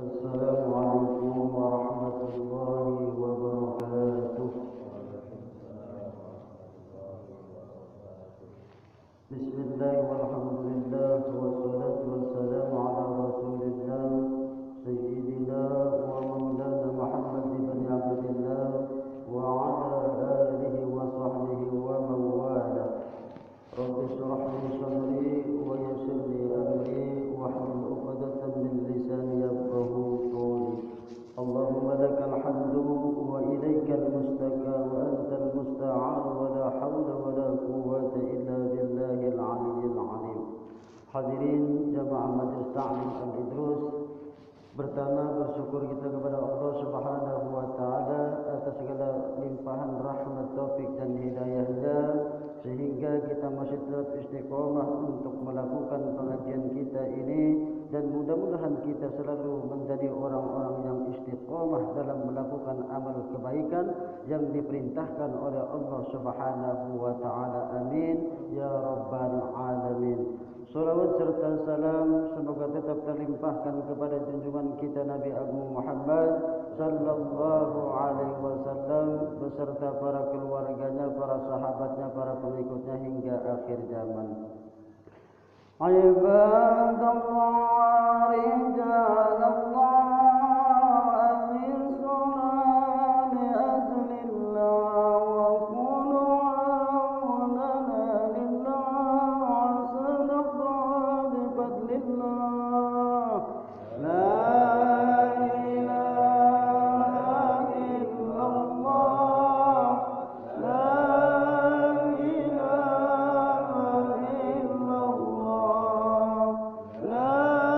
Assalamualaikum warahmatullahi wabarakatuh. Bismillah walhamdulillah wassalatu wassalamu ala rasulillah Sayyidina wa maulana Muhammad ibn Abdillah wa ala alihi wa sahbihi wa mawala. Rabbi shrah li sadri wa yassir li amri wahlul 'uqdatam min lisani yafqahu qawli. Allahumma lakal hamdu wa ilaikal mustaka wa antal musta'an wa la hawla wa la quwwata illa billahil aliyyil azim. Hadirin jamaah Majlis Ta'lim Al-Idrus, pertama bersyukur kita kepada Allah Subhanahu wa taala atas segala limpahan rahmat, taufik dan hidayah-Nya sehingga kita masih tetap istiqomah untuk melakukan pengajian kita ini, dan mudah-mudahan kita selalu menjadi orang-orang yang istiqomah dalam melakukan amal kebaikan yang diperintahkan oleh Allah Subhanahu wa taala. Amin ya rabbal alamin. Salawat serta salam semoga tetap terlimpahkan kepada junjungan kita Nabi Agung Muhammad sallallahu alaihi wasallam beserta para keluarganya, para sahabatnya, para pengikutnya hingga akhir zaman. Ibadallah rijalallah amin salami adlillah wa kunu aunana lillah sadaqah bifadlillah la La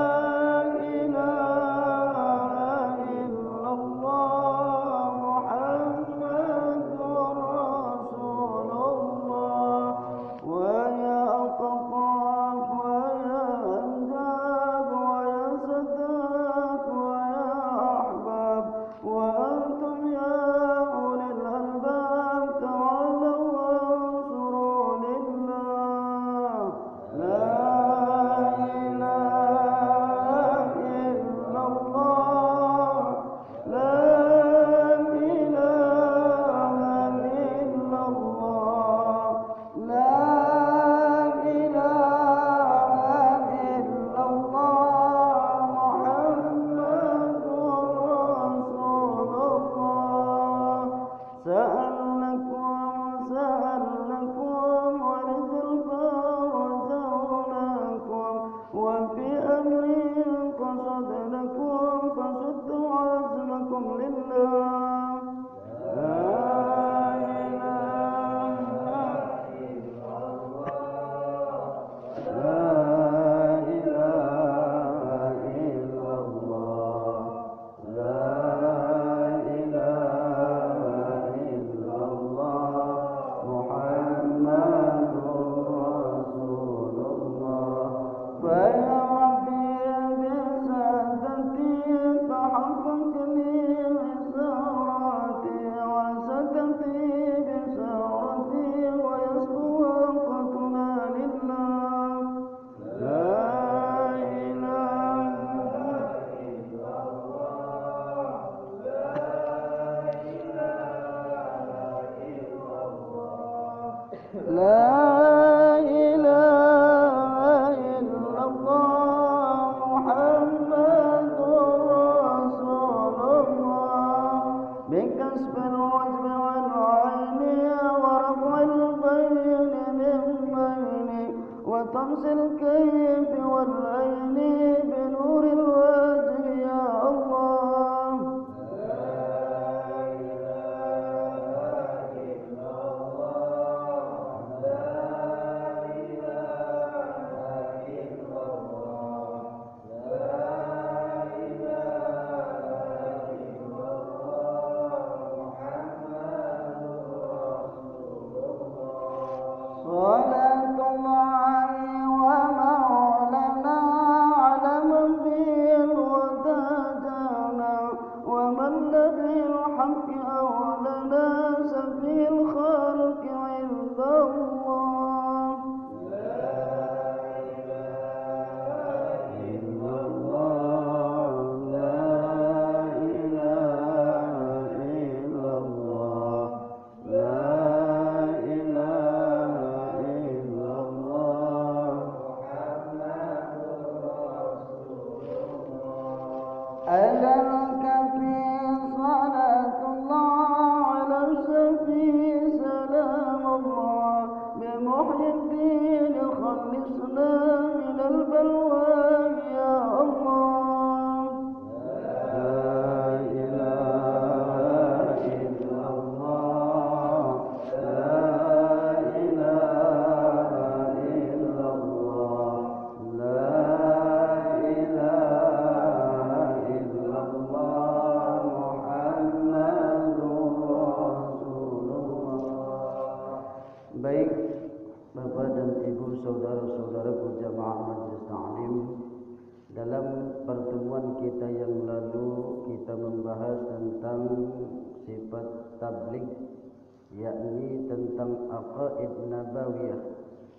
وأخلصنا من البلوى يا الله. لا إله إلا الله، لا إله إلا الله، لا إله إلا الله محمد رسول الله. Baik Bapak dan Ibu, saudara-saudaraku jamaah Majelis Ta'lim, dalam pertemuan kita yang lalu kita membahas tentang sifat tabligh, yakni tentang aqaid nabawiyah.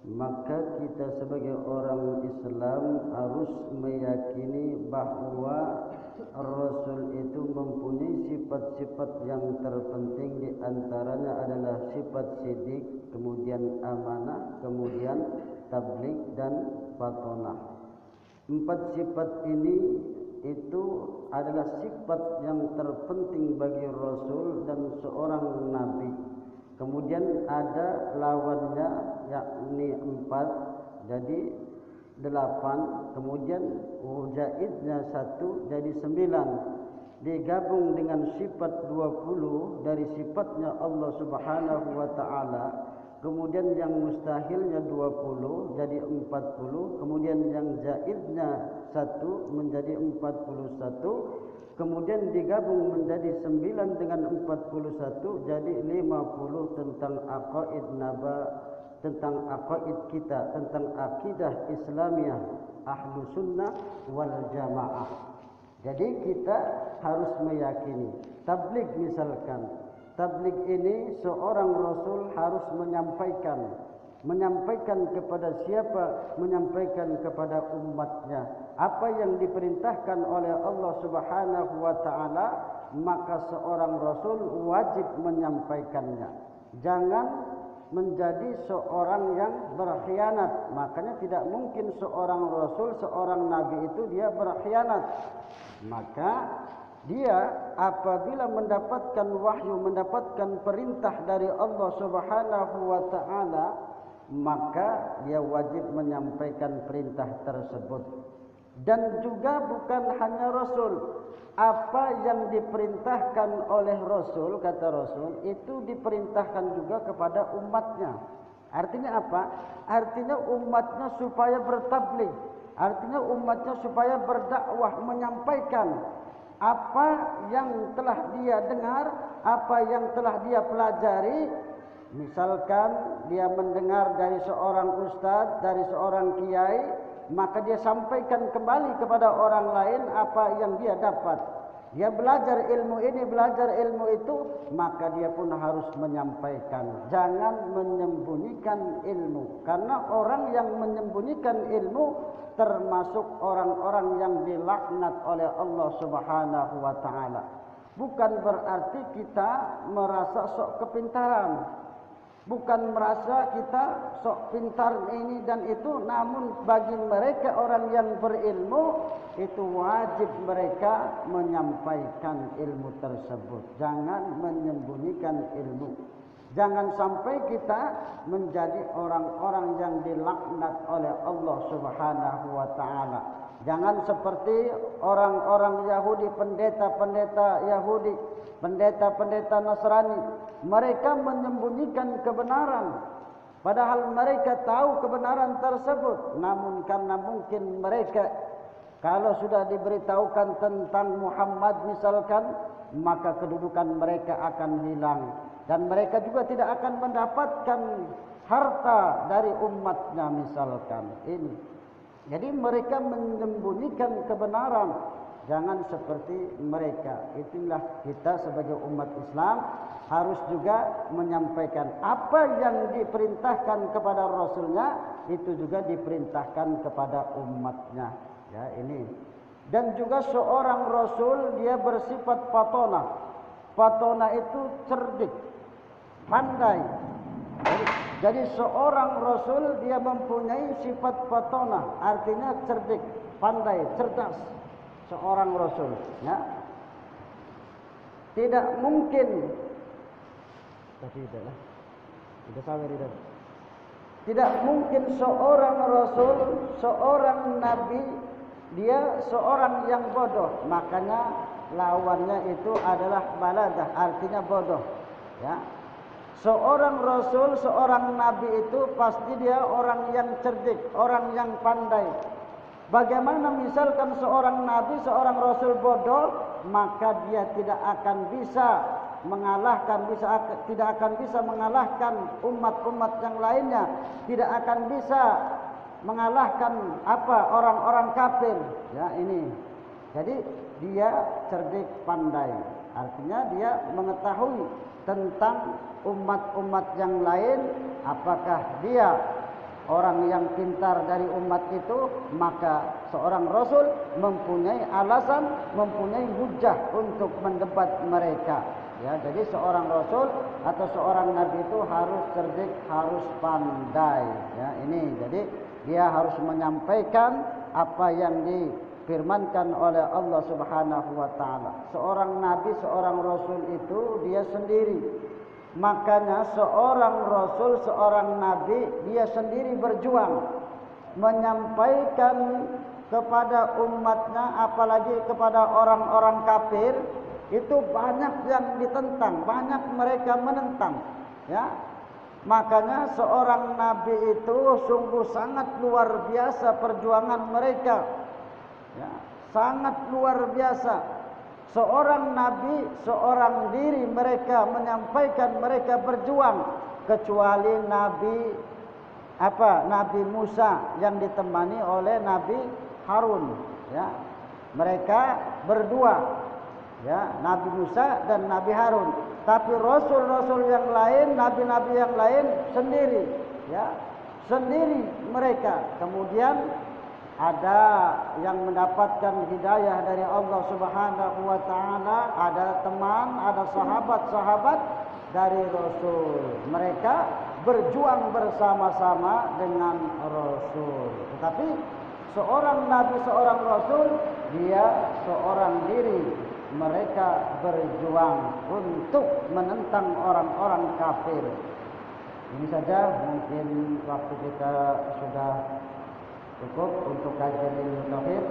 Maka kita sebagai orang Islam harus meyakini bahwa Rasul itu mempunyai sifat-sifat yang terpenting, di antaranya adalah sifat sidik, kemudian amanah, kemudian tabligh dan batonah. 4 sifat ini itu adalah sifat yang terpenting bagi Rasul dan seorang Nabi. Kemudian ada lawannya, yakni 4, jadi 8, kemudian jaidnya 1 jadi 9, digabung dengan sifat 20 dari sifatnya Allah Subhanahu wa taala. Kemudian yang mustahilnya 20 jadi 40, kemudian yang jaidnya 1 menjadi 41, kemudian digabung menjadi 9 dengan 41 jadi 50 tentang aqaid tentang aqaid kita, tentang akidah Islamiyah Ahlus Sunnah wal Jamaah. Jadi kita harus meyakini tabligh, misalkan tabligh ini seorang Rasul harus menyampaikan kepada siapa? Menyampaikan kepada umatnya apa yang diperintahkan oleh Allah Subhanahu wa taala, maka seorang Rasul wajib menyampaikannya. Jangan menjadi seorang yang berkhianat. Makanya tidak mungkin seorang Rasul, seorang Nabi itu dia berkhianat. Maka dia apabila mendapatkan wahyu, mendapatkan perintah dari Allah Subhanahu wa taala, maka dia wajib menyampaikan perintah tersebut. Dan juga bukan hanya Rasul, apa yang diperintahkan oleh Rasul, kata Rasul, itu diperintahkan juga kepada umatnya. Artinya apa? Artinya umatnya supaya bertabligh, artinya umatnya supaya berdakwah, menyampaikan apa yang telah dia dengar, apa yang telah dia pelajari. Misalkan dia mendengar dari seorang ustadz, dari seorang kiai, maka dia sampaikan kembali kepada orang lain apa yang dia dapat. Dia belajar ilmu ini, belajar ilmu itu, maka dia pun harus menyampaikan. Jangan menyembunyikan ilmu, karena orang yang menyembunyikan ilmu termasuk orang-orang yang dilaknat oleh Allah Subhanahu wa taala. Bukan berarti kita merasa sok kepintaran, bukan merasa kita sok pintar ini dan itu, namun bagi mereka orang yang berilmu itu wajib mereka menyampaikan ilmu tersebut. Jangan menyembunyikan ilmu. Jangan sampai kita menjadi orang-orang yang dilaknat oleh Allah Subhanahu wa taala. Jangan seperti orang-orang Yahudi, pendeta-pendeta Yahudi, pendeta-pendeta Nasrani. Mereka menyembunyikan kebenaran, padahal mereka tahu kebenaran tersebut. Namun karena mungkin mereka kalau sudah diberitahukan tentang Muhammad misalkan, maka kedudukan mereka akan hilang. Dan mereka juga tidak akan mendapatkan harta dari umatnya misalkan ini. Jadi mereka menyembunyikan kebenaran. Jangan seperti mereka. Itulah kita sebagai umat Islam harus juga menyampaikan apa yang diperintahkan kepada Rasulnya, itu juga diperintahkan kepada umatnya. Ya, ini. Dan juga seorang Rasul dia bersifat patona. Patona itu cerdik, pandai. Jadi seorang Rasul dia mempunyai sifat patona, artinya cerdik, pandai, cerdas. Seorang Rasul, ya, tidak mungkin. Tapi tidaklah, tidak sabar tidak. Tidak mungkin seorang rasul, seorang nabi, dia seorang yang bodoh. Makanya lawannya itu adalah baladah, artinya bodoh. Ya. Seorang rasul, seorang nabi itu pasti dia orang yang cerdik, orang yang pandai. Bagaimana misalkan seorang nabi, seorang rasul bodoh, maka dia tidak akan bisa tidak akan bisa mengalahkan umat-umat yang lainnya, tidak akan bisa mengalahkan orang-orang kafir. Ya, ini. Jadi dia cerdik pandai. Artinya dia mengetahui tentang umat-umat yang lain. Apakah dia orang yang pintar dari umat itu, maka seorang rasul mempunyai alasan, mempunyai hujah untuk mendebat mereka. Ya, jadi seorang rasul atau seorang nabi itu harus cerdik, harus pandai. Ya, ini. Jadi dia harus menyampaikan apa yang difirmankan oleh Allah Subhanahu wa taala. Seorang nabi, seorang rasul itu dia sendiri. Makanya seorang rasul, seorang nabi, dia sendiri berjuang menyampaikan kepada umatnya, apalagi kepada orang-orang kafir. Itu banyak yang ditentang, banyak mereka menentang. Ya, makanya seorang nabi itu sungguh sangat luar biasa perjuangan mereka. Ya, sangat luar biasa. Seorang nabi, seorang diri mereka menyampaikan, mereka berjuang. Kecuali Nabi Musa yang ditemani oleh Nabi Harun. Ya, mereka berdua. Ya, Nabi Musa dan Nabi Harun. Tapi rasul-rasul yang lain, nabi-nabi yang lain sendiri. Ya, sendiri mereka. Kemudian ada yang mendapatkan hidayah dari Allah Subhanahu wa taala, ada teman, ada sahabat-sahabat dari rasul. Mereka berjuang bersama-sama dengan rasul. Tetapi seorang nabi, seorang rasul, dia seorang diri. Mereka berjuang untuk menentang orang-orang kafir. Ini saja, mungkin waktu kita sudah cukup untuk kajian ilmu tauhid.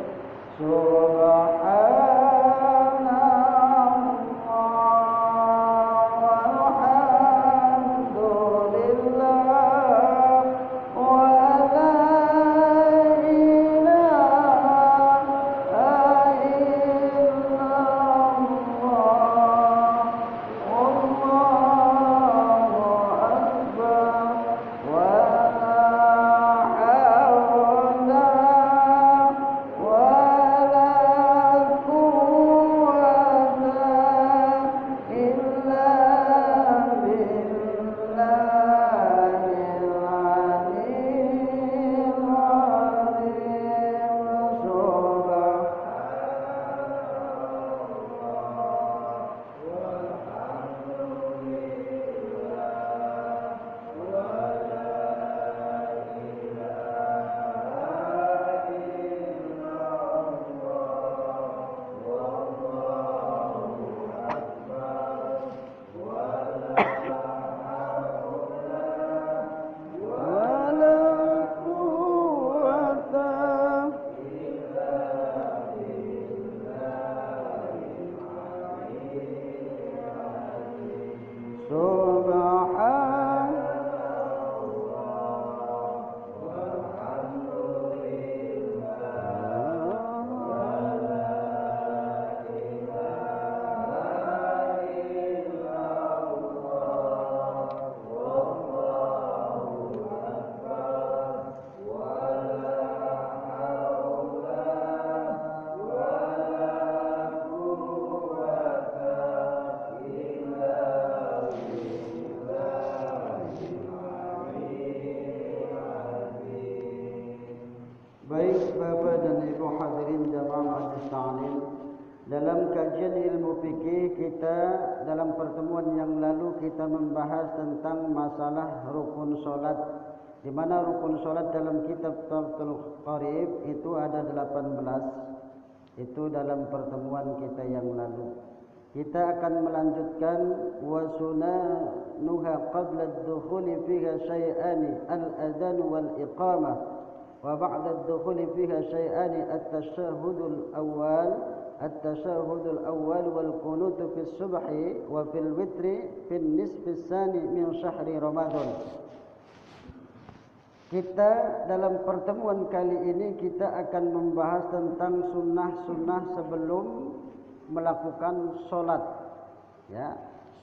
Dalam kajian ilmu fikih kita, dalam pertemuan yang lalu kita membahas tentang masalah rukun solat, di mana rukun solat dalam kitab Tafsirul Qarib itu ada 18. Itu dalam pertemuan kita yang lalu. Kita akan melanjutkan wa sunanuha qabla ad-dukhuli fiha syai'ani al-adhan wal iqamah wa ba'da ad-dukhuli fiha syai'ani at-tashahhudul awwal wal qunut fi as-subhi wa fil witri fi an-nisfi ats-tsani min syahri Ramadan. Kita dalam pertemuan kali ini kita akan membahas tentang sunnah-sunnah sebelum melakukan solat, ya,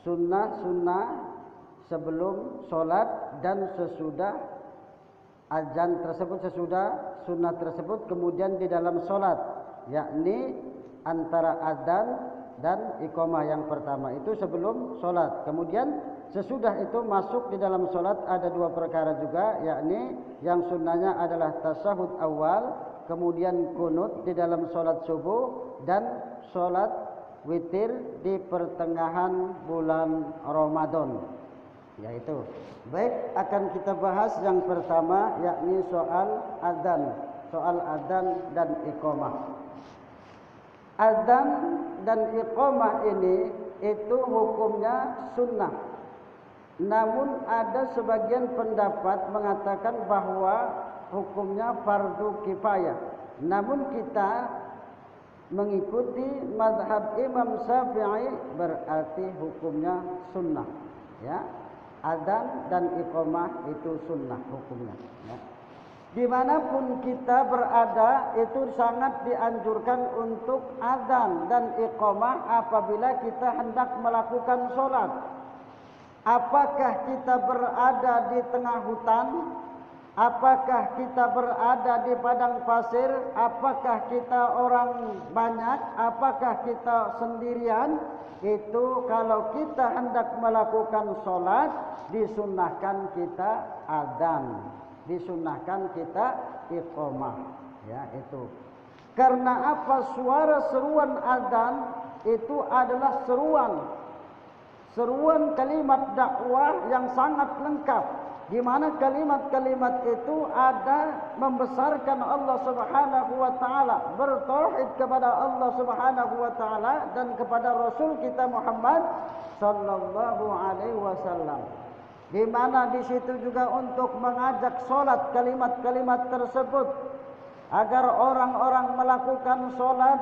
sunnah-sunnah sebelum solat dan sesudah azan tersebut, sesudah sunnah tersebut, kemudian di dalam solat, yakni antara azan dan iqamah yang pertama itu sebelum solat. Kemudian sesudah itu masuk di dalam solat ada dua perkara juga, yakni yang sunnahnya adalah tasyahud awal, kemudian kunut di dalam solat subuh dan solat witir di pertengahan bulan Ramadan. Yaitu, baik, akan kita bahas yang pertama, yakni soal adzan dan iqamah. Adzan dan iqamah ini itu hukumnya sunnah. Namun ada sebagian pendapat mengatakan bahwa hukumnya fardu kifayah. Namun kita mengikuti mazhab Imam Syafi'i, berarti hukumnya sunnah, ya. Adzan dan iqamah itu sunnah hukumnya, ya. Dimanapun kita berada itu sangat dianjurkan untuk adzan dan iqamah apabila kita hendak melakukan sholat. Apakah kita berada di tengah hutan, apakah kita berada di padang pasir, apakah kita orang banyak, apakah kita sendirian, itu kalau kita hendak melakukan sholat disunnahkan kita adzan, disunnahkan kita iqamah, ya. Itu karena apa? Suara seruan adzan itu adalah seruan kalimat dakwah yang sangat lengkap, di mana kalimat-kalimat itu ada membesarkan Allah Subhanahu wa taala, bertauhid kepada Allah Subhanahu wa taala dan kepada Rasul kita Muhammad sallallahu alaihi wasallam. Di mana di situ juga untuk mengajak salat kalimat-kalimat tersebut agar orang-orang melakukan salat,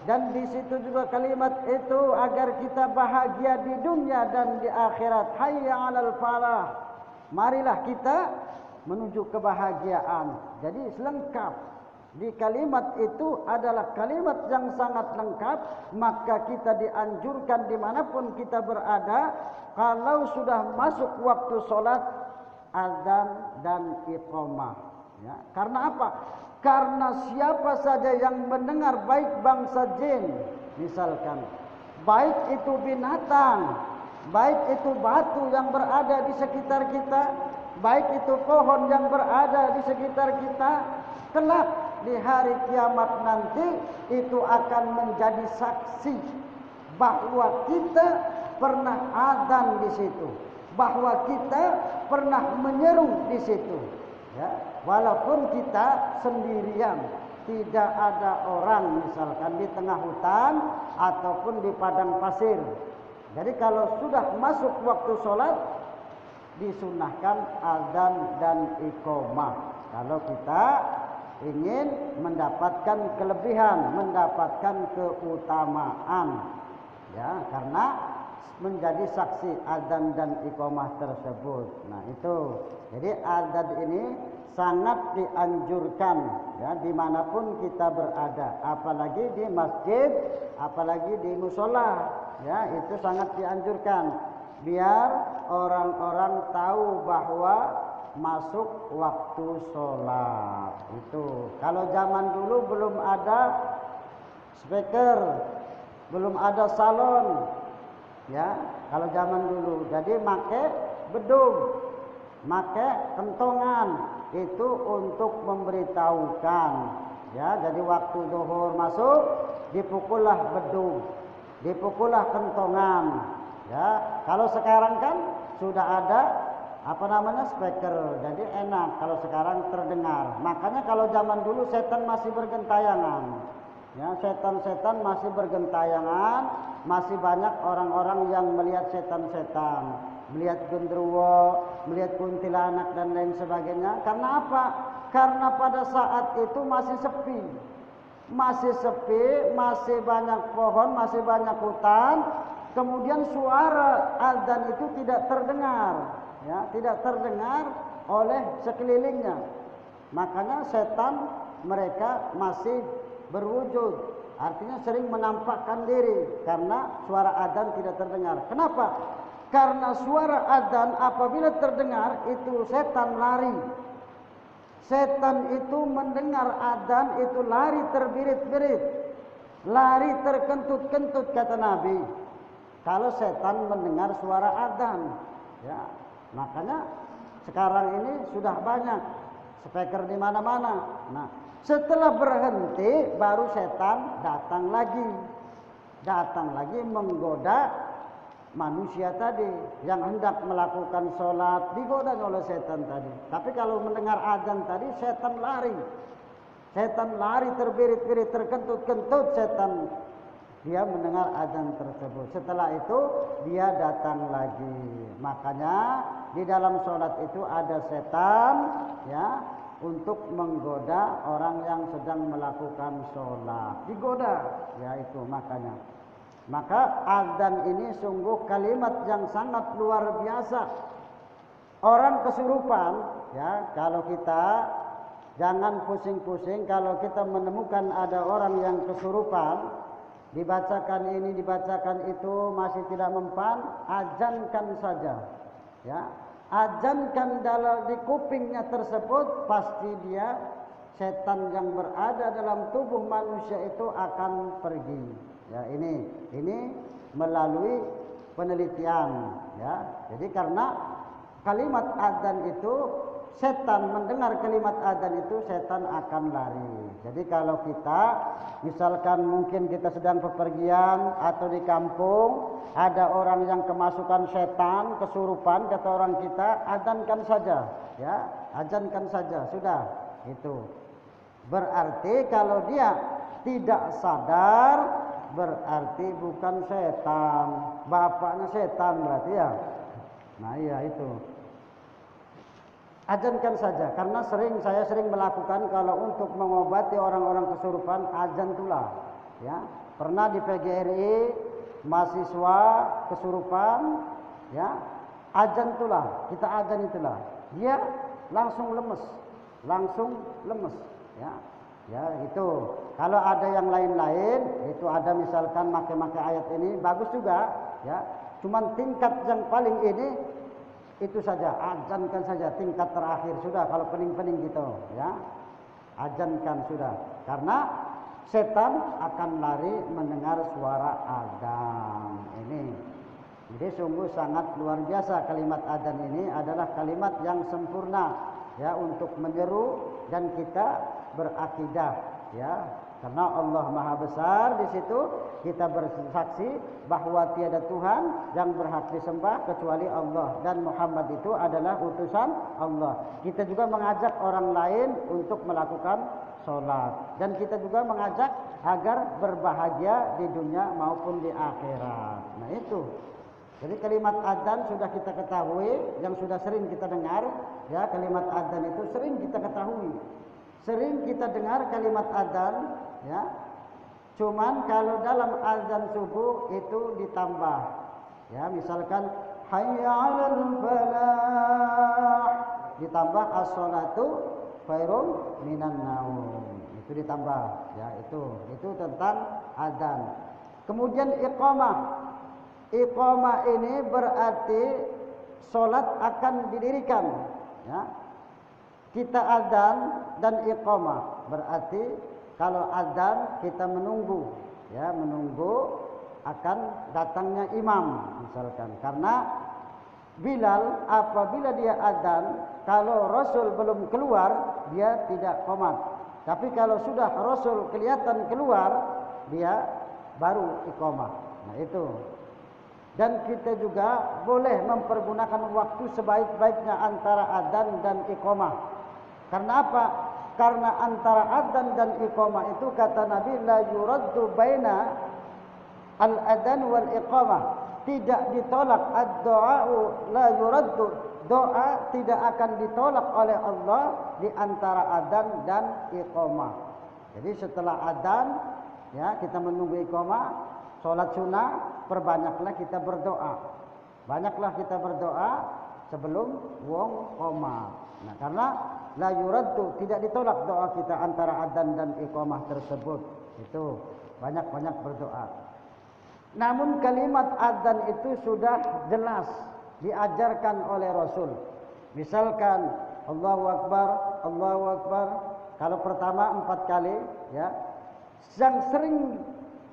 dan di situ juga kalimat itu agar kita bahagia di dunia dan di akhirat. Hayya 'alal falah. Marilah kita menuju kebahagiaan. Jadi selengkap di kalimat itu adalah kalimat yang sangat lengkap. Maka kita dianjurkan dimanapun kita berada, kalau sudah masuk waktu sholat, adzan dan iqamah, ya. Karena apa? Karena siapa saja yang mendengar, baik bangsa jin misalkan, baik itu binatang, baik itu batu yang berada di sekitar kita, baik itu pohon yang berada di sekitar kita, kelak di hari kiamat nanti itu akan menjadi saksi bahwa kita pernah adzan di situ, bahwa kita pernah menyeru di situ, ya. Walaupun kita sendirian, tidak ada orang misalkan di tengah hutan ataupun di padang pasir. Jadi kalau sudah masuk waktu sholat disunnahkan adzan dan iqamah. Kalau kita ingin mendapatkan kelebihan, mendapatkan keutamaan, ya, karena menjadi saksi adzan dan iqamah tersebut. Nah itu, jadi adzan ini sangat dianjurkan, ya, dimanapun kita berada, apalagi di masjid, apalagi di musola, ya, itu sangat dianjurkan biar orang-orang tahu bahwa masuk waktu sholat. Itu kalau zaman dulu belum ada speaker, belum ada salon, ya, kalau zaman dulu jadi make bedung, make kentongan, itu untuk memberitahukan, ya. Jadi waktu zuhur masuk dipukullah bedung, dipukullah kentongan, ya. Kalau sekarang kan sudah ada speaker, jadi enak kalau sekarang terdengar. Makanya kalau zaman dulu setan masih bergentayangan, Ya, setan-setan masih bergentayangan, masih banyak orang-orang yang melihat setan-setan, melihat genderuwo, melihat kuntilanak dan lain sebagainya. Karena apa? Karena pada saat itu masih sepi. Masih sepi, masih banyak pohon, masih banyak hutan. Kemudian suara azan itu tidak terdengar, ya, tidak terdengar oleh sekelilingnya. Makanya setan mereka masih berwujud, artinya sering menampakkan diri karena suara adzan tidak terdengar. Kenapa? Karena suara adzan apabila terdengar itu setan lari. Setan itu mendengar adzan itu lari terbirit-birit, lari terkentut-kentut kata Nabi. Kalau setan mendengar suara adzan, ya, makanya sekarang ini sudah banyak speaker di mana-mana. Nah, setelah berhenti baru setan datang lagi menggoda manusia tadi yang hendak melakukan sholat, digoda oleh setan tadi. Tapi kalau mendengar azan tadi setan lari terbirit-birit, terkentut-kentut setan. Dia mendengar azan tersebut. Setelah itu dia datang lagi. Makanya di dalam sholat itu ada setan, ya, untuk menggoda orang yang sedang melakukan sholat. Digoda, ya itu makanya. Maka azan ini sungguh kalimat yang sangat luar biasa. Orang kesurupan, ya, kalau kita jangan pusing-pusing kalau kita menemukan ada orang yang kesurupan, dibacakan ini, dibacakan itu masih tidak mempan, azankan saja. Ya, azankan dalam di kupingnya tersebut, pasti dia setan yang berada dalam tubuh manusia itu akan pergi. Ya, ini melalui penelitian, ya. Jadi karena kalimat azan itu, setan mendengar kalimat azan itu setan akan lari. Jadi kalau kita misalkan mungkin kita sedang bepergian atau di kampung ada orang yang kemasukan setan, kesurupan, kata orang kita, azankan saja, ya, azankan saja, sudah. Itu berarti kalau dia tidak sadar berarti bukan setan, bapaknya setan berarti, ya. Nah iya itu. Azankan saja, karena saya sering melakukan kalau untuk mengobati orang-orang kesurupan, azan itulah, ya. Pernah di PGRI mahasiswa kesurupan, ya, azan itulah, kita azan itulah, dia langsung lemes, ya. Ya itu. Kalau ada yang lain-lain, itu ada misalkan make-make ayat ini bagus juga, ya. Cuman tingkat yang paling ini itu saja, azankan saja, tingkat terakhir sudah kalau pening-pening gitu, ya. Azankan sudah. Karena setan akan lari mendengar suara azan ini. Jadi sungguh sangat luar biasa kalimat azan ini adalah kalimat yang sempurna, ya, untuk menyeru dan kita berakidah, ya. Karena Allah Maha Besar, di situ kita bersaksi bahwa tiada Tuhan yang berhak disembah kecuali Allah dan Muhammad itu adalah utusan Allah. Kita juga mengajak orang lain untuk melakukan sholat, dan kita juga mengajak agar berbahagia di dunia maupun di akhirat. Nah itu. Jadi kalimat adzan sudah kita ketahui, yang sudah sering kita dengar, ya, kalimat adzan itu sering kita ketahui. Sering kita dengar kalimat adzan, ya. Cuman kalau dalam azan subuh itu ditambah, ya, misalkan hayya 'alal falah ditambah as-shalatu khairum minan naum. Itu ditambah, ya, itu tentang azan. Kemudian iqamah. Iqamah ini berarti salat akan didirikan, ya. Kita azan dan iqamah berarti kalau azan kita menunggu, ya, menunggu akan datangnya imam misalkan. Karena Bilal apabila dia azan, kalau Rasul belum keluar dia tidak qomat. Tapi kalau sudah Rasul kelihatan keluar, dia baru iqamah. Nah itu. Dan kita juga boleh mempergunakan waktu sebaik-baiknya antara azan dan iqamah. Karena apa? Karena antara adzan dan iqamah itu kata Nabi la yuraddu baina al-adzan wal iqamah. Tidak ditolak ad-du'a'u la yuraddu. Doa tidak akan ditolak oleh Allah di antara adzan dan iqamah. Jadi setelah adzan ya kita menunggu iqamah, salat sunnah, perbanyaklah kita berdoa. Banyaklah kita berdoa sebelum wong qoma. Nah, karena la yuraddu, tidak ditolak doa kita antara adzan dan iqamah tersebut. Itu banyak-banyak berdoa. Namun kalimat adzan itu sudah jelas diajarkan oleh Rasul. Misalkan Allahu Akbar, Allahu Akbar. Kalau pertama 4 kali ya. Yang sering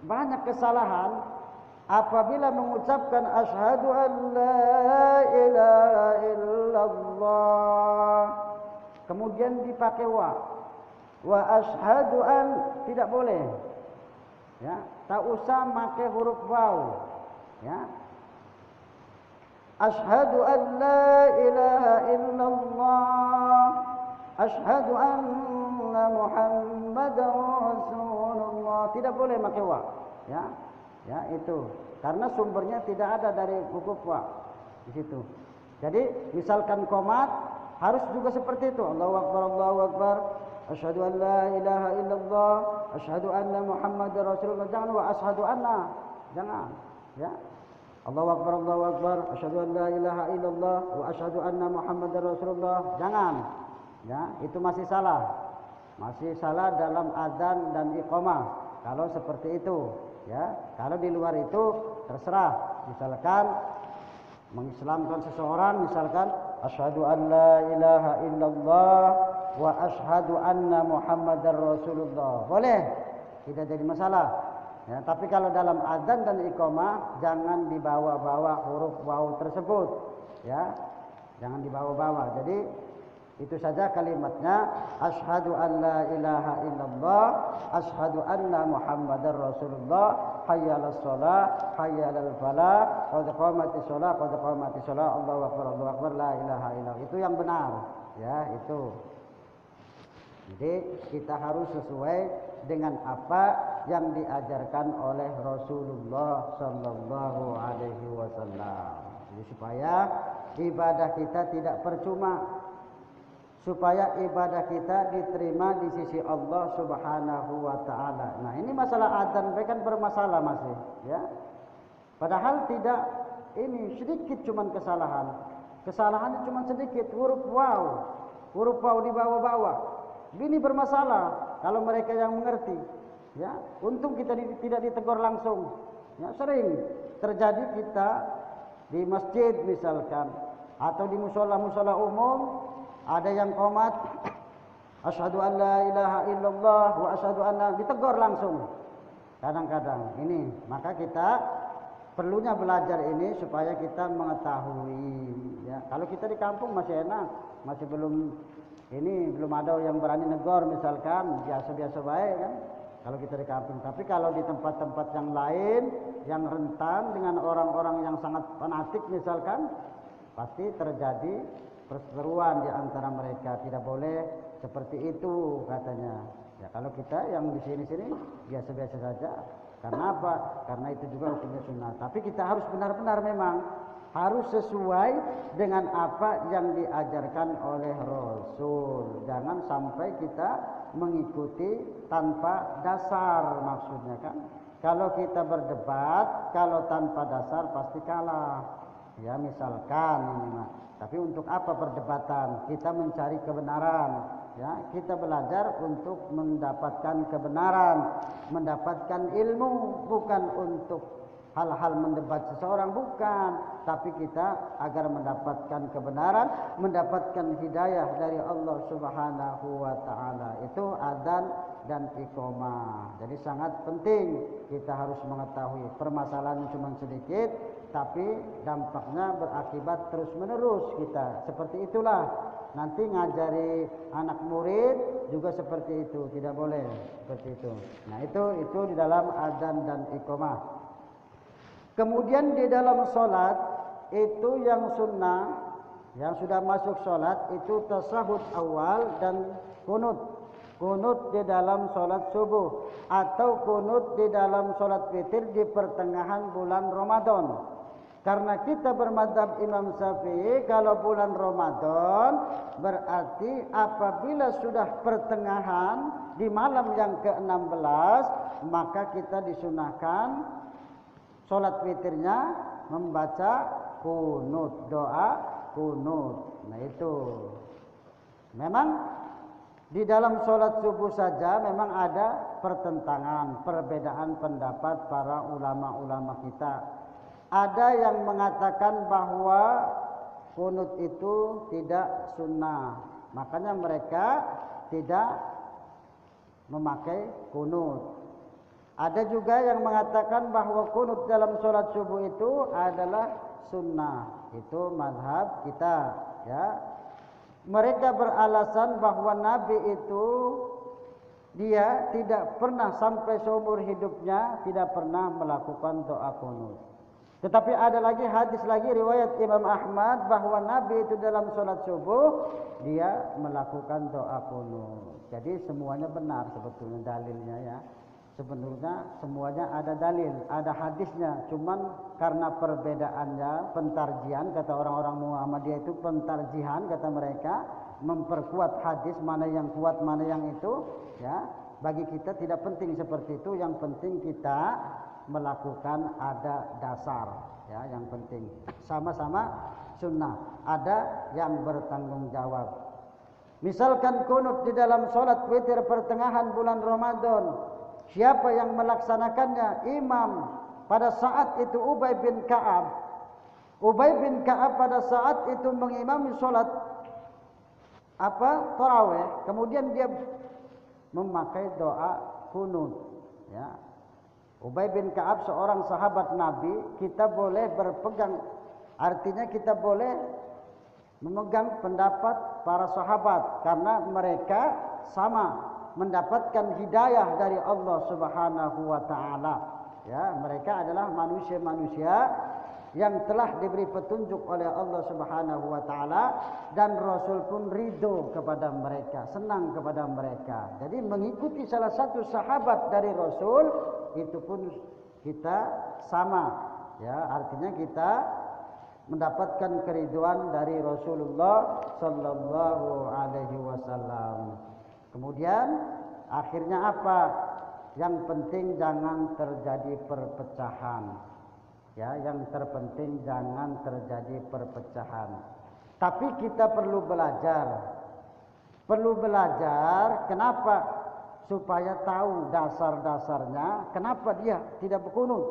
banyak kesalahan apabila mengucapkan asyhadu an la ilaha illallah kemudian dipakai wa asyhadu an, tidak boleh ya, tak usah pakai huruf waw ya. Asyhadu an la ilaha illallah, asyhadu anna muhammadar rasulullah, tidak boleh pakai wa ya. Ya, itu karena sumbernya tidak ada dari huruf wa di situ. Jadi misalkan qomat harus juga seperti itu. Allahu akbar, Allahu akbar, asyhadu an la ilaha illallah, asyhadu anna muhammadar rasulullah. Jangan wa asyhadu anna, jangan ya. Allahu akbar, Allahu akbar, asyhadu an la ilaha illallah wa asyhadu anna muhammadar rasulullah. Jangan ya, itu masih salah. Masih salah dalam adzan dan iqamah kalau seperti itu. Ya, kalau di luar itu terserah. Misalkan mengislamkan seseorang, misalkan asyhadu an la ilaha illallah wa asyhadu anna muhammadar rasulullah. Boleh, tidak jadi masalah. Ya, tapi kalau dalam adzan dan iqamah jangan dibawa-bawa huruf waw tersebut. Ya, jangan dibawa-bawa. Jadi itu saja kalimatnya, asyhadu an la ilaha illallah, asyhadu anna muhammadar rasulullah, hayya 'alas shalah, hayya 'alal falah, qad qamatis shalah, qad qamatis shalah, Allahu akbar, la ilaha illallah. Itu yang benar, ya, itu. Jadi kita harus sesuai dengan apa yang diajarkan oleh Rasulullah sallallahu alaihi wasallam. Jadi supaya ibadah kita tidak percuma, supaya ibadah kita diterima di sisi Allah Subhanahu wa taala. Nah, ini masalah adzan kan bermasalah masih, ya. Padahal tidak, ini sedikit cuman kesalahan. Kesalahannya cuma sedikit, huruf waw dibawa-bawa. Ini bermasalah kalau mereka yang mengerti, ya. Untung kita tidak ditegur langsung. Ya, sering terjadi kita di masjid misalkan atau di musola-musola umum ada yang qomat asyhadu an la ilaha illallah wa asyhadu anna, ditegur langsung. Kadang-kadang ini, maka kita perlunya belajar ini supaya kita mengetahui ya. Kalau kita di kampung masih enak, masih belum ada yang berani negor misalkan, biasa-biasa baik kan. Kalau kita di kampung, tapi kalau di tempat-tempat yang lain yang rentan dengan orang-orang yang sangat fanatik misalkan, pasti terjadi perseteruan di antara mereka. Tidak boleh seperti itu katanya. Ya, kalau kita yang di sini-sini biasa-biasa saja. Karena apa? Karena itu juga hukumnya sunnah. Tapi kita harus benar-benar memang harus sesuai dengan apa yang diajarkan oleh Rasul. Jangan sampai kita mengikuti tanpa dasar, maksudnya kan. Kalau kita berdebat, kalau tanpa dasar pasti kalah. Ya, misalkan ini mah. Tapi untuk apa perdebatan? Kita mencari kebenaran. Ya, kita belajar untuk mendapatkan kebenaran, mendapatkan ilmu, bukan untuk hal-hal mendebat seseorang, bukan. Tapi kita agar mendapatkan kebenaran, mendapatkan hidayah dari Allah Subhanahu wa taala. Itu adzan dan iqamah. Jadi sangat penting kita harus mengetahui. Permasalahannya cuma sedikit, tapi dampaknya berakibat terus-menerus kita. Seperti itulah nanti ngajari anak murid juga seperti itu, tidak boleh seperti itu. Nah, itu di dalam adzan dan iqamah. Kemudian di dalam sholat itu yang sunnah, yang sudah masuk sholat itu tasahud awal dan kunut. kunut di dalam sholat subuh atau kunut di dalam sholat witir di pertengahan bulan Ramadan. Karena kita bermadzhab Imam Syafi'i, kalau bulan Ramadan berarti apabila sudah pertengahan di malam yang ke-16, maka kita disunahkan sholat witirnya membaca kunut, doa kunut. Nah itu memang di dalam sholat subuh saja memang ada pertentangan, perbedaan pendapat para ulama-ulama kita. Ada yang mengatakan bahwa kunut itu tidak sunnah, makanya mereka tidak memakai kunut. Ada juga yang mengatakan bahwa kunut dalam sholat subuh itu adalah sunnah. Itu mazhab kita, ya. Mereka beralasan bahwa Nabi itu dia tidak pernah sampai seumur hidupnya tidak pernah melakukan doa kunut. Tetapi ada lagi hadis lagi riwayat Imam Ahmad bahwa Nabi itu dalam sholat subuh dia melakukan doa kunut. Jadi semuanya benar sebetulnya dalilnya, ya. Sebenarnya semuanya ada dalil, ada hadisnya. Cuman karena perbedaannya, pentarjihan, kata orang-orang Muhammadiyah itu pentarjihan, kata mereka, memperkuat hadis mana yang kuat mana yang itu, ya. Bagi kita tidak penting seperti itu. Yang penting kita melakukan ada dasar, ya. Yang penting sama-sama sunnah, ada yang bertanggung jawab. Misalkan kunut di dalam sholat witir pertengahan bulan Ramadan, siapa yang melaksanakannya? Imam. Pada saat itu Ubay bin Ka'ab. Ubay bin Ka'ab pada saat itu mengimami sholat tarawih. Kemudian dia memakai doa kunut, ya. Ubay bin Ka'ab seorang sahabat Nabi, kita boleh berpegang, artinya kita boleh memegang pendapat para sahabat karena mereka sama mendapatkan hidayah dari Allah Subhanahu wa taala. Ya, mereka adalah manusia-manusia yang telah diberi petunjuk oleh Allah Subhanahu wa taala dan Rasul pun ridho kepada mereka, senang kepada mereka. Jadi mengikuti salah satu sahabat dari Rasul itu pun kita sama, ya, artinya kita mendapatkan keriduan dari Rasulullah sallallahu alaihi wasallam. Kemudian akhirnya apa? Yang penting jangan terjadi perpecahan. Ya, yang terpenting jangan terjadi perpecahan. Tapi kita perlu belajar. Perlu belajar kenapa? Supaya tahu dasar-dasarnya, kenapa dia tidak berkunut.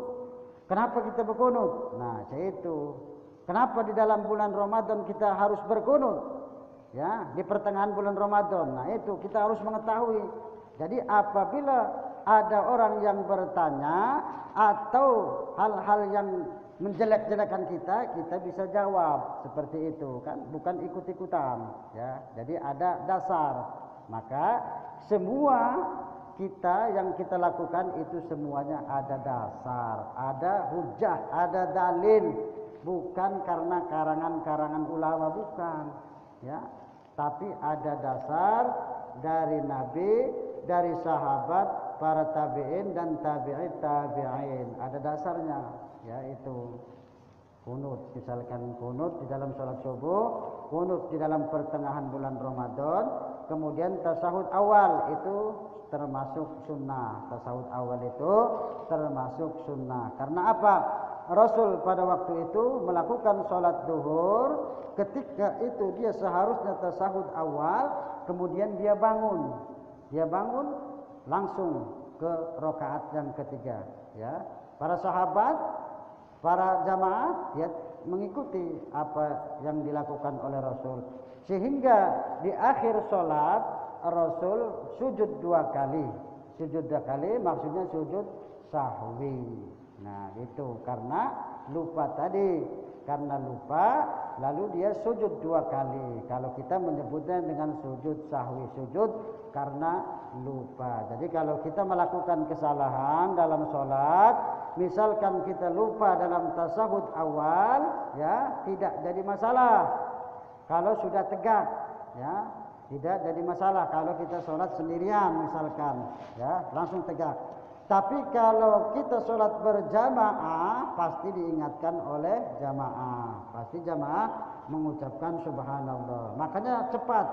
Kenapa kita berkunut? Nah, itu. Kenapa di dalam bulan Ramadan kita harus berkunut? Ya, di pertengahan bulan Ramadan. Nah, itu kita harus mengetahui. Jadi apabila ada orang yang bertanya atau hal-hal yang menjelek-jelekan kita, kita bisa jawab seperti itu, kan? Bukan ikut-ikutan, ya. Jadi ada dasar. Maka semua kita yang kita lakukan itu semuanya ada dasar, ada hujah, ada dalil, bukan karena karangan-karangan ulama, bukan, ya. Tapi ada dasar dari Nabi, dari sahabat, para tabi'in dan tabi'it tabi'in. Ada dasarnya, yaitu kunut. Misalkan kunut di dalam sholat subuh, kunut di dalam pertengahan bulan Ramadan, kemudian tasahud awal itu termasuk sunnah. Tasahud awal itu termasuk sunnah. Karena apa? Rasul pada waktu itu melakukan sholat duhur, ketika itu dia seharusnya tasahud awal, kemudian dia bangun. Dia bangun langsung ke rakaat yang ketiga, ya. Para sahabat, para jamaah dia mengikuti apa yang dilakukan oleh Rasul, sehingga di akhir sholat Rasul sujud 2 kali. Sujud 2 kali maksudnya sujud sahwi. Nah, itu karena lupa tadi, karena lupa lalu dia sujud 2 kali. Kalau kita menyebutnya dengan sujud sahwi, sujud karena lupa. Jadi kalau kita melakukan kesalahan dalam sholat, misalkan kita lupa dalam tasahud awal, ya, tidak jadi masalah. Kalau sudah tegak, ya, tidak jadi masalah kalau kita sholat sendirian misalkan, ya langsung tegak. Tapi kalau kita sholat berjamaah pasti diingatkan oleh jamaah, pasti jamaah mengucapkan subhanallah. Makanya cepat,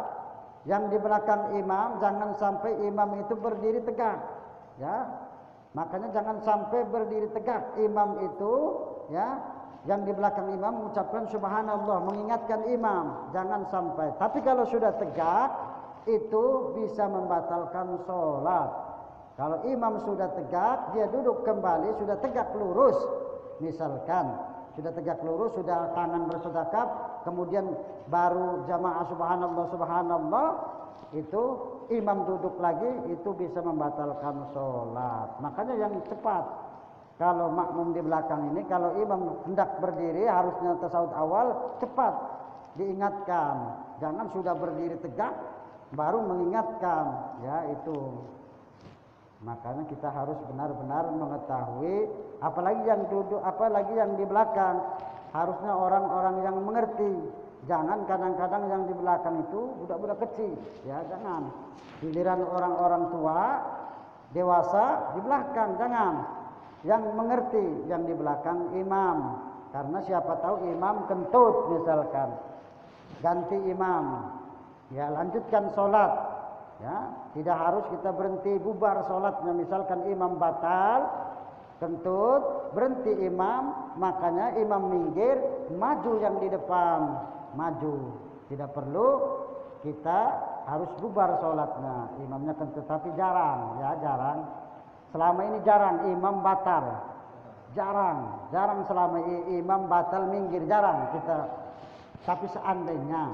yang di belakang imam jangan sampai imam itu berdiri tegak, ya. Makanya jangan sampai berdiri tegak imam itu, ya. Yang di belakang imam mengucapkan subhanallah, mengingatkan imam, jangan sampai. Tapi kalau sudah tegak itu bisa membatalkan sholat. Kalau imam sudah tegak, dia duduk kembali, sudah tegak lurus. Misalkan sudah tegak lurus, sudah tangan bersodakap, kemudian baru jamaah subhanallah subhanallah, itu imam duduk lagi, itu bisa membatalkan sholat. Makanya yang cepat, kalau makmum di belakang ini, kalau imam hendak berdiri harusnya tasawuf awal, cepat diingatkan, jangan sudah berdiri tegak baru mengingatkan, ya itu. Makanya kita harus benar-benar mengetahui, apalagi yang duduk, apalagi yang di belakang, harusnya orang-orang yang mengerti. Jangan kadang-kadang yang di belakang itu budak-budak kecil, ya jangan. Giliran orang-orang tua, dewasa di belakang, jangan. Yang mengerti yang di belakang imam, karena siapa tahu imam kentut misalkan, ganti imam, ya lanjutkan sholat. Ya, tidak harus kita berhenti bubar sholatnya. Misalkan imam batal, kentut, berhenti imam, makanya imam minggir, maju yang di depan, maju. Tidak perlu kita harus bubar sholatnya, imamnya kentut. Tapi jarang, ya jarang. Selama ini jarang imam batal, jarang selama imam batal minggir, jarang kita. Tapi seandainya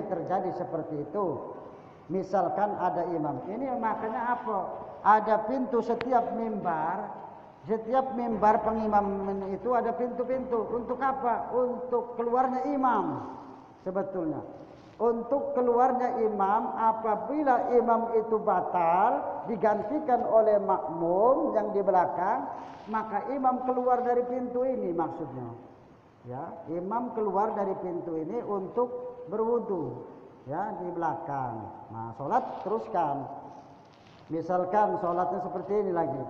terjadi seperti itu. Misalkan ada imam, ini makanya apa? Ada pintu setiap mimbar pengimaman itu ada pintu-pintu. Untuk apa? Untuk keluarnya imam sebetulnya. Untuk keluarnya imam, apabila imam itu batal digantikan oleh makmum yang di belakang, maka imam keluar dari pintu ini maksudnya. Ya, imam keluar dari pintu ini untuk berwudu. Ya di belakang. Nah sholat teruskan. Misalkan sholatnya seperti ini lagi,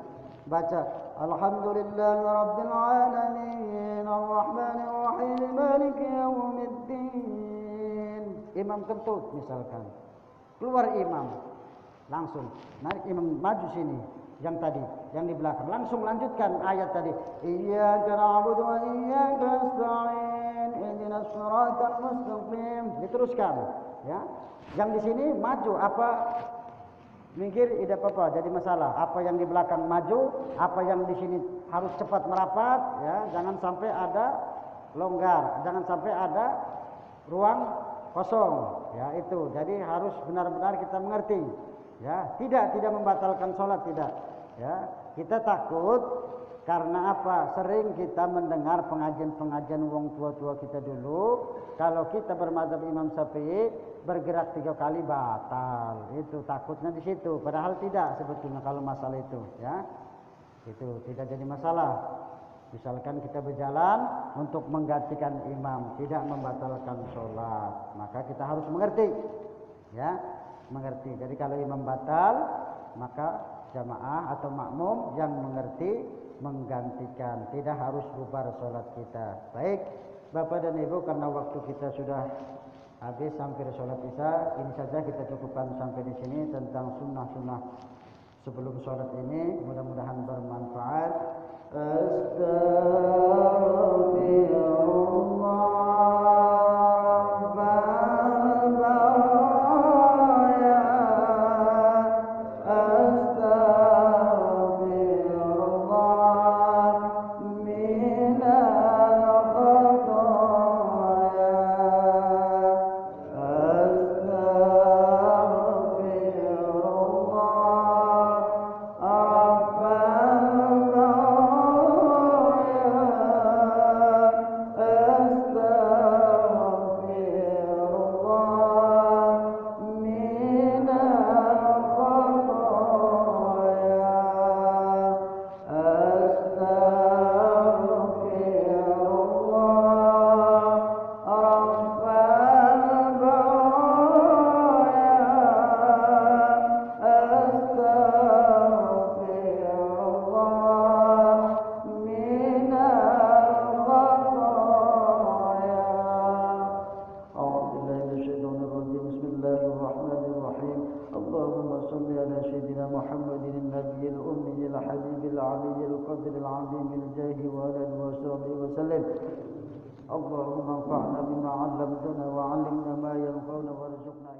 baca Alhamdulillahirabbil alamin arrahmanir rahim maliki yaumiddin. Imam kentut misalkan, keluar imam, langsung narik imam maju sini. Yang tadi, yang di belakang langsung lanjutkan ayat tadi. Iyyaka na'budu wa iyyaka nasta'in ihdinas siratal mustaqim. Diteruskan. Ya, yang di sini maju apa minggir tidak apa-apa, jadi masalah. Apa yang di belakang maju, apa yang di sini harus cepat merapat, ya, jangan sampai ada longgar, jangan sampai ada ruang kosong, ya itu. Jadi harus benar-benar kita mengerti, ya, tidak membatalkan sholat, tidak, ya. Kita takut karena apa? Sering kita mendengar pengajian wong tua-tua kita dulu, kalau kita bermadzhab Imam Syafi'i bergerak 3 kali batal. Itu takutnya di situ. Padahal tidak sebetulnya kalau masalah itu, ya. Itu tidak jadi masalah. Misalkan kita berjalan untuk menggantikan imam, tidak membatalkan sholat, maka kita harus mengerti, ya, mengerti. Jadi kalau imam batal, maka jamaah atau makmum yang mengerti menggantikan, tidak harus bubar sholat kita. Baik Bapak dan Ibu, karena waktu kita sudah habis hampir sholat isya, ini saja kita cukupkan sampai di sini tentang sunnah-sunnah sebelum sholat ini. Mudah-mudahan bermanfaat. العلي القدر العظيم الجاه وآله وصحبه وسلم. اللهم انفعنا بما علمتنا وعلمنا ما ينفعنا وارزقنا